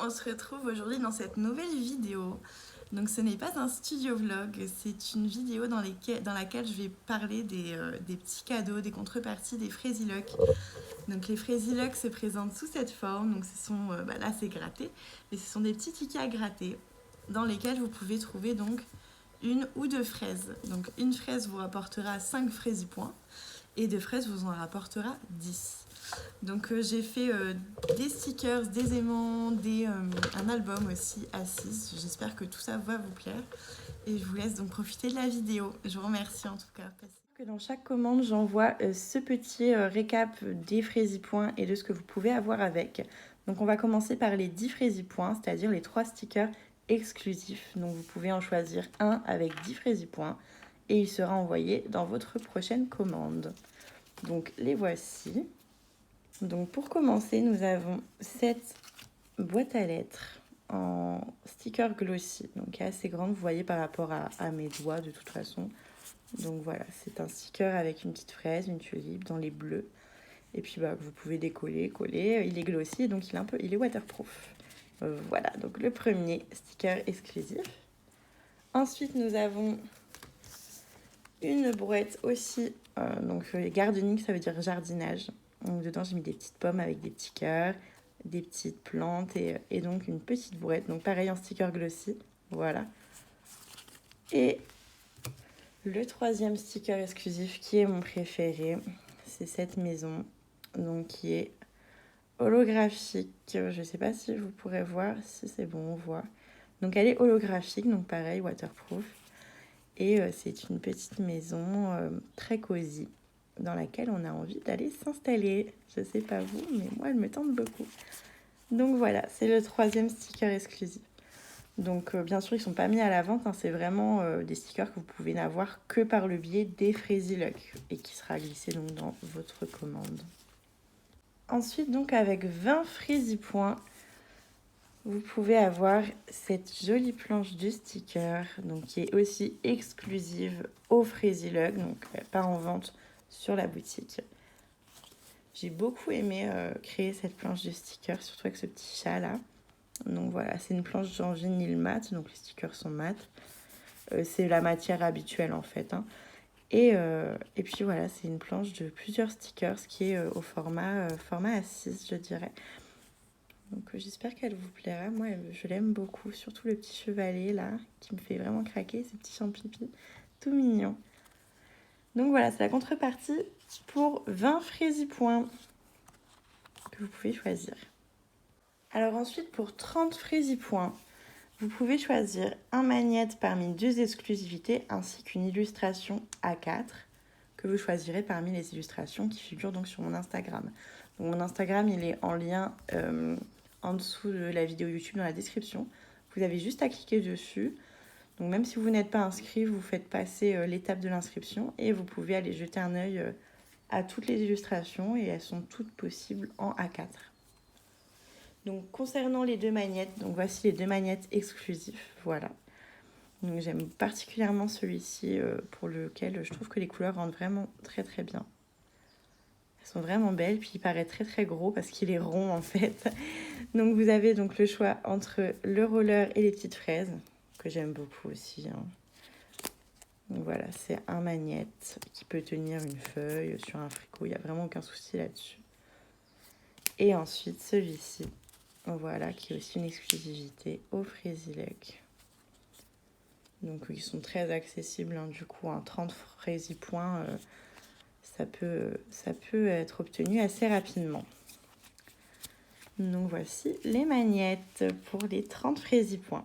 on se retrouve aujourd'hui dans cette nouvelle vidéo. Donc ce n'est pas un studio vlog, c'est une vidéo dans laquelle je vais parler des petits cadeaux, des contreparties des Fraisiloques. Donc les Fraisiloques se présentent sous cette forme, donc ce sont, là c'est gratté, mais ce sont des petits tickets à gratter dans lesquels vous pouvez trouver donc une ou deux fraises. Donc une fraise vous rapportera 5 Fraisipoints et deux fraises vous en rapportera 10. Donc j'ai fait des stickers, des aimants, un album aussi à 6. J'espère que tout ça va vous plaire. Et je vous laisse donc profiter de la vidéo. Je vous remercie en tout cas. Dans chaque commande, j'envoie ce petit récap des Fraisipoints et de ce que vous pouvez avoir avec. Donc on va commencer par les 10 Fraisipoints, c'est-à-dire les 3 stickers exclusifs. Donc vous pouvez en choisir un avec 10 Fraisipoints et il sera envoyé dans votre prochaine commande. Donc les voici. Donc pour commencer, nous avons cette boîte à lettres en sticker glossy, donc qui est assez grande, vous voyez par rapport à mes doigts de toute façon. Donc voilà, c'est un sticker avec une petite fraise, une tulipe dans les bleus. Et puis vous pouvez décoller, coller. Il est glossy, donc il est waterproof. Voilà, donc le premier sticker exclusif. Ensuite, nous avons une boîte aussi, donc gardening, ça veut dire jardinage. Donc dedans, j'ai mis des petites pommes avec des petits cœurs, des petites plantes et donc une petite boîte. Donc pareil, en sticker glossy. Voilà. Et le troisième sticker exclusif qui est mon préféré, c'est cette maison. Donc qui est holographique. Je ne sais pas si vous pourrez voir. Si c'est bon, on voit. Donc elle est holographique, donc pareil, waterproof. Et c'est une petite maison très cosy dans laquelle on a envie d'aller s'installer. Je sais pas vous, mais moi, elle me tente beaucoup. Donc voilà, c'est le troisième sticker exclusif. Donc bien sûr, ils ne sont pas mis à la vente. Hein, c'est vraiment des stickers que vous pouvez n'avoir que par le biais des Fraisiloques et qui sera glissé donc dans votre commande. Ensuite, donc avec 20 Fraisipoints, vous pouvez avoir cette jolie planche de sticker, donc qui est aussi exclusive au Fraisilogue, donc pas en vente sur la boutique. J'ai beaucoup aimé créer cette planche de sticker, surtout avec ce petit chat là. Donc voilà, c'est une planche en vinyle mat, donc les stickers sont mat. C'est la matière habituelle en fait. Hein. Et puis voilà, c'est une planche de plusieurs stickers qui est au format A6, je dirais. Donc j'espère qu'elle vous plaira. Moi, je l'aime beaucoup, surtout le petit chevalet là, qui me fait vraiment craquer, ces petits champipi, tout mignons. Donc voilà, c'est la contrepartie pour 20 Fraisipoints que vous pouvez choisir. Alors ensuite, pour 30 Fraisipoints, vous pouvez choisir un magnète parmi 2 exclusivités ainsi qu'une illustration A4 que vous choisirez parmi les illustrations qui figurent donc sur mon Instagram. Donc mon Instagram, il est en lien en dessous de la vidéo YouTube dans la description. Vous avez juste à cliquer dessus. Donc même si vous n'êtes pas inscrit, vous faites passer l'étape de l'inscription et vous pouvez aller jeter un œil à toutes les illustrations et elles sont toutes possibles en A4. Donc concernant les 2 magnettes, donc voici les 2 magnettes exclusifs, voilà. Donc j'aime particulièrement celui-ci pour lequel je trouve que les couleurs rendent vraiment très très bien. Elles sont vraiment belles, puis il paraît très très gros parce qu'il est rond en fait. Donc vous avez donc le choix entre le roller et les petites fraises, que j'aime beaucoup aussi. Hein. Donc voilà, c'est un magnète qui peut tenir une feuille sur un fricot, il n'y a vraiment aucun souci là-dessus. Et ensuite celui-ci, voilà, qui est aussi une exclusivité au Fraisilogue. Donc ils sont très accessibles, hein, du coup, 30 Fraisipoints, ça peut être obtenu assez rapidement. Donc voici les magnettes pour les 30 Fraisipoints.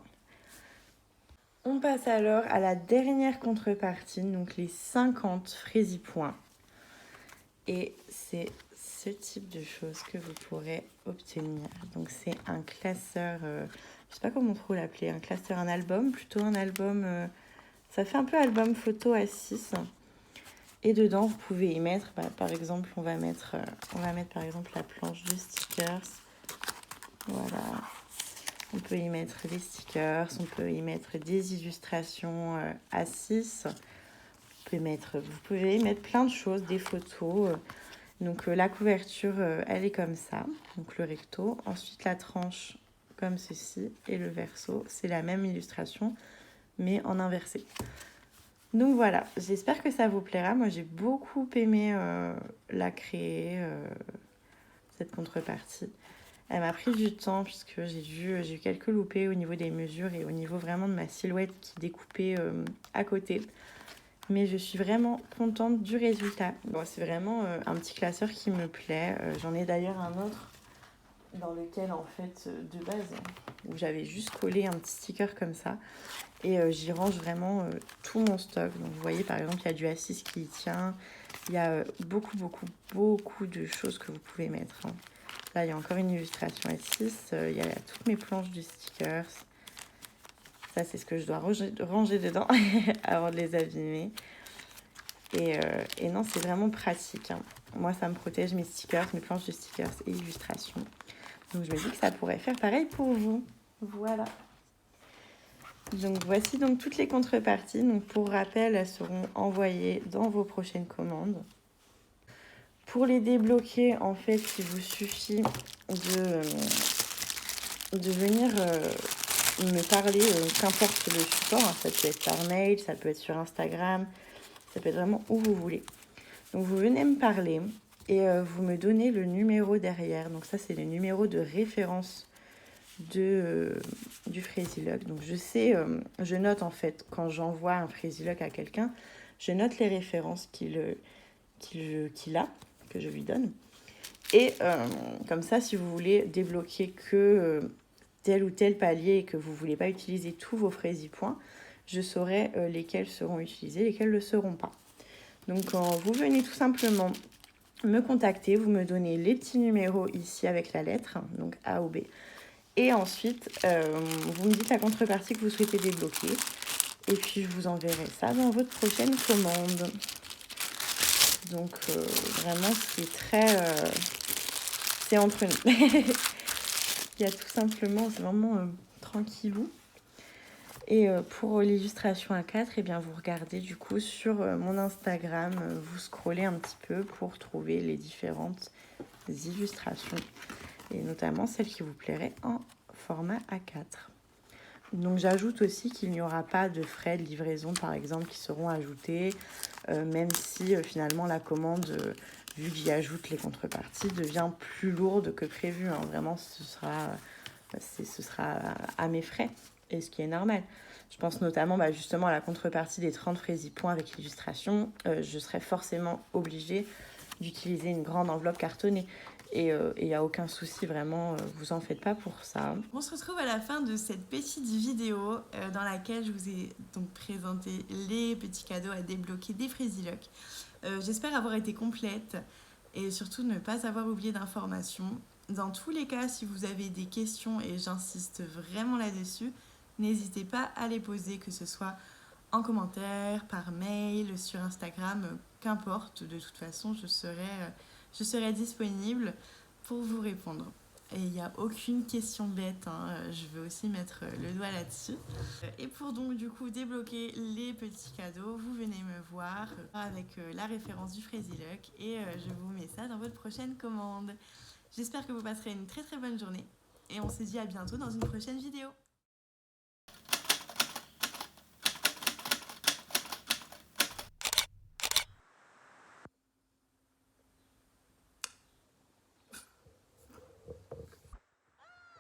On passe alors à la dernière contrepartie, donc les 50 Fraisipoints. Et c'est ce type de choses que vous pourrez obtenir. Donc c'est un classeur, je sais pas comment trop l'appeler, un classeur, un album, plutôt un album, ça fait un peu album photo A6. Et dedans, vous pouvez y mettre, par exemple, on va mettre par exemple la planche de stickers. Voilà. On peut y mettre des stickers, on peut y mettre des illustrations A6. Vous pouvez y mettre plein de choses, des photos. Donc la couverture, elle est comme ça, donc le recto. Ensuite, la tranche, comme ceci. Et le verso, c'est la même illustration, mais en inversé. Donc voilà, j'espère que ça vous plaira. Moi, j'ai beaucoup aimé la créer, cette contrepartie. Elle m'a pris du temps puisque j'ai eu quelques loupés au niveau des mesures et au niveau vraiment de ma silhouette qui découpait à côté. Mais je suis vraiment contente du résultat. Bon, c'est vraiment un petit classeur qui me plaît. J'en ai d'ailleurs un autre dans lequel, en fait, de base, où j'avais juste collé un petit sticker comme ça. Et j'y range vraiment tout mon stock. Donc vous voyez, par exemple, il y a du A6 qui y tient. Il y a beaucoup de choses que vous pouvez mettre. Hein. Là, il y a encore une illustration A6. Il y a toutes mes planches de stickers. Ça, c'est ce que je dois ranger dedans avant de les abîmer. Et non, c'est vraiment pratique. Hein. Moi, ça me protège mes stickers, mes planches de stickers et illustrations. Donc, je me dis que ça pourrait faire pareil pour vous. Voilà. Donc, voici donc toutes les contreparties. Donc, pour rappel, elles seront envoyées dans vos prochaines commandes. Pour les débloquer, en fait, il vous suffit de venir me parler, qu'importe le support. Hein. Ça peut être par mail, ça peut être sur Instagram, ça peut être vraiment où vous voulez. Donc, vous venez me parler et vous me donnez le numéro derrière. Donc, ça, c'est le numéro de référence du Fraisilock. Donc, je note en fait, quand j'envoie un Fraisilock à quelqu'un, je note les références qu'il a, que je lui donne. Et comme ça, si vous voulez débloquer que tel ou tel palier et que vous ne voulez pas utiliser tous vos Fraisipoints, je saurai lesquels seront utilisés, lesquels ne le seront pas. Donc, quand vous venez tout simplement me contacter, vous me donnez les petits numéros ici avec la lettre, donc A ou B. Et ensuite, vous me dites la contrepartie que vous souhaitez débloquer. Et puis, je vous enverrai ça dans votre prochaine commande. Donc, vraiment, c'est entre nous. Il y a tout simplement, c'est vraiment tranquillou. Et pour l'illustration A4, eh bien, vous regardez du coup sur mon Instagram, vous scrollez un petit peu pour trouver les différentes illustrations. Et notamment celles qui vous plairaient en format A4. Donc j'ajoute aussi qu'il n'y aura pas de frais de livraison par exemple qui seront ajoutés, même si finalement la commande, vu que j'y ajoute les contreparties, devient plus lourde que prévu. Hein. Vraiment, ce sera à mes frais, et ce qui est normal. Je pense notamment justement à la contrepartie des 30 Fraisipoints avec l'illustration. Je serai forcément obligée d'utiliser une grande enveloppe cartonnée. Et il n'y a aucun souci, vraiment, vous en faites pas pour ça. On se retrouve à la fin de cette petite vidéo dans laquelle je vous ai donc présenté les petits cadeaux à débloquer des Fraisilock. J'espère avoir été complète et surtout ne pas avoir oublié d'informations. Dans tous les cas, si vous avez des questions, et j'insiste vraiment là-dessus, n'hésitez pas à les poser, que ce soit en commentaire, par mail, sur Instagram, qu'importe. De toute façon, je serai disponible pour vous répondre. Et il n'y a aucune question bête, hein. Je veux aussi mettre le doigt là-dessus. Et pour donc du coup débloquer les petits cadeaux, vous venez me voir avec la référence du Fraisilock et je vous mets ça dans votre prochaine commande. J'espère que vous passerez une très très bonne journée et on se dit à bientôt dans une prochaine vidéo.